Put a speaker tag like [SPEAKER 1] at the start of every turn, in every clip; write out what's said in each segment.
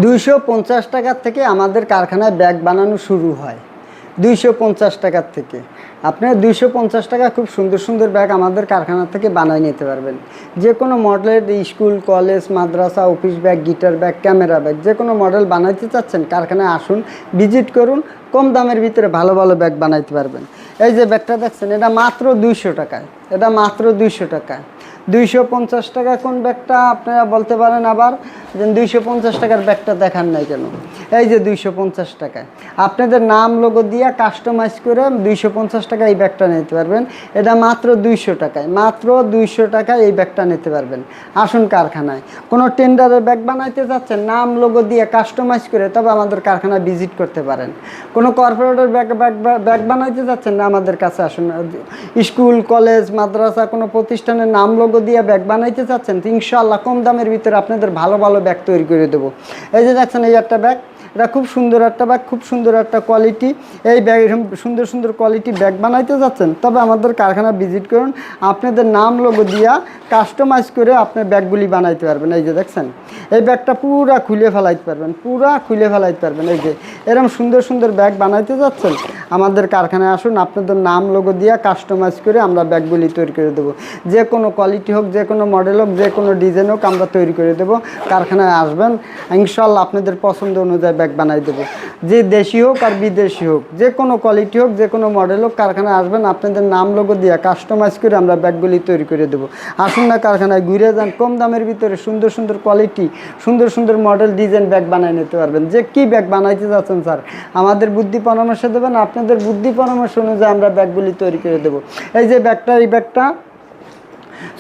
[SPEAKER 1] 250 টাকার থেকে আমাদের কারখানায় ব্যাগ বানানো শুরু হয়। 250 টাকার থেকে আপনি 250 টাকা খুব সুন্দর সুন্দর ব্যাগ আমাদের কারখানা থেকে বানিয়ে নিতে পারবেন। যে কোনো মডেলের স্কুল, কলেজ, মাদ্রাসা, office bag, guitar bag, camera bag, যে কোনো মডেল বানাইতে চাচ্ছেন কারখানায় আসুন, ভিজিট করুন, কম দামের ভিতরে ভালো ভালো ব্যাগ বানাইতে পারবেন। এই যে ব্যাগটা দেখছেন, এটা মাত্র 200 টাকায়, এটা মাত্র 200 টাকায়। 250 টাকা কোন ব্যাগটা আপনারা বলতে পারেন আবার যে 250 টাকার ব্যাগটা দেখান নাই কেন? এই যে 250 টাকায় আপনাদের নাম লোগো দিয়ে কাস্টমাইজ করে 250 টাকা এই ব্যাগটা নিতে পারবেন। এটা মাত্র 200 টাকায়, মাত্র 200 টাকায় এই ব্যাগটা নিতে পারবেন। আসুন কারখানায়। কোনো টেন্ডারের ব্যাগ বানাইতে যাচ্ছেন, নাম লোগো দিয়ে কাস্টমাইজ করে, তবে আমাদের কারখানায় ভিজিট করতে পারেন। কোনো কর্পোরেটের ব্যাগ বানাইতে যাচ্ছেন না, আমাদের কাছে আসুন। স্কুল, কলেজ, মাদ্রাসা, কোনো প্রতিষ্ঠানের নাম লোগো দিয়ে ব্যাগ বানাইতে চাচ্ছেন, ইনশাআল্লাহ কম দামের ভিতরে আপনাদের ভালো ভালো ব্যাগ তৈরি করে দেবো। এই যে দেখছেন, এই একটা ব্যাগ, এটা খুব সুন্দর একটা ব্যাগ, খুব সুন্দর একটা কোয়ালিটি। এই ব্যাগ এরকম সুন্দর সুন্দর কোয়ালিটি ব্যাগ বানাইতে যাচ্ছেন, তবে আমাদের কারখানা ভিজিট করুন। আপনাদের নাম লোগো দিয়া কাস্টমাইজ করে আপনি ব্যাগগুলি বানাইতে পারবেন। এই যে দেখছেন, এই ব্যাগটা পুরা খুলে ফেলাইতে পারবেন, পুরা খুলে ফেলাইতে পারবেন। এই যে এরকম সুন্দর সুন্দর ব্যাগ বানাইতে যাচ্ছেন, আমাদের কারখানায় আসুন। আপনাদের নাম লোগো দিয়া কাস্টমাইজ করে আমরা ব্যাগগুলি তৈরি করে দেবো। যে কোনো কোয়ালিটি হোক, যে কোনো মডেল হোক, যে কোনো ডিজাইন হোক, আমরা তৈরি করে দেবো। কারখানায় আসবেন, ইনশাআল্লাহ আপনাদের পছন্দ অনুযায়ী ব্যাগ বানাই দেবো। যে দেশি হোক আর বিদেশি হোক, যে কোনো কোয়ালিটি হোক, যে কোনো মডেল হোক, কারখানায় আসবেন, আপনাদের নাম লোগো দিয়ে কাস্টমাইজ করে আমরা ব্যাগগুলি তৈরি করে দেবো। আসুন না কারখানায়, ঘুরে যান, কম দামের ভিতরে সুন্দর সুন্দর কোয়ালিটি, সুন্দর সুন্দর মডেল, ডিজাইন ব্যাগ বানিয়ে নিতে পারবেন। যে কী ব্যাগ বানাইতে যাচ্ছেন স্যার, আমাদের বুদ্ধি পরামর্শ দেবেন, আপনাদের বুদ্ধি পরামর্শ অনুযায়ী আমরা ব্যাগগুলি তৈরি করে দেবো। এই যে ব্যাগটা, এই ব্যাগটা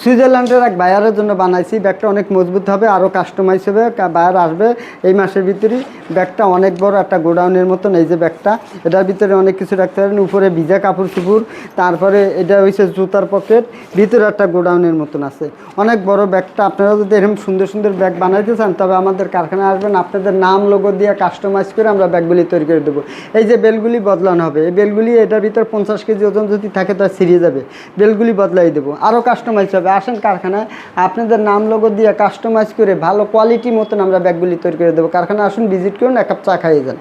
[SPEAKER 1] সুইজারল্যান্ডের এক বায়ারের জন্য বানাইছি। ব্যাগটা অনেক মজবুত হবে, আরও কাস্টমাইজ হবে। বায়ার আসবে এই মাসের ভিতরেই। ব্যাগটা অনেক বড় একটা গোডাউনের মতন। এই যে ব্যাগটা, এটার ভিতরে অনেক কিছু রাখতে পারেন। উপরে ভিজা কাপড় চুপুর, তারপরে এটা হচ্ছে জুতার পকেট, ভিতরে একটা গোডাউনের মতন আছে। অনেক বড় ব্যাগটা। আপনারা যদি এরকম সুন্দর সুন্দর ব্যাগ বানাইতে চান, তবে আমাদের কারখানায় আসবেন। আপনাদের নাম লোগো দিয়ে কাস্টমাইজ করে আমরা ব্যাগগুলি তৈরি করে দেবো। এই যে বেলগুলি বদলানো হবে, এই বেলগুলি এটার ভিতরে 50 কেজি ওজন যদি থাকে তা ছিঁড়ে যাবে, বেলগুলি বদলাই দেবো, আরও কাস্টমাইজ হবে। আসেন কারখানায়, আপনাদের নাম লোগো দিয়ে কাস্টমাইজ করে ভালো কোয়ালিটি মতন আমরা ব্যাগগুলি তৈরি করে দেবো। কারখানায় আসুন, ভিজিট করুন, এক কাপ চা খাইয়ে যান।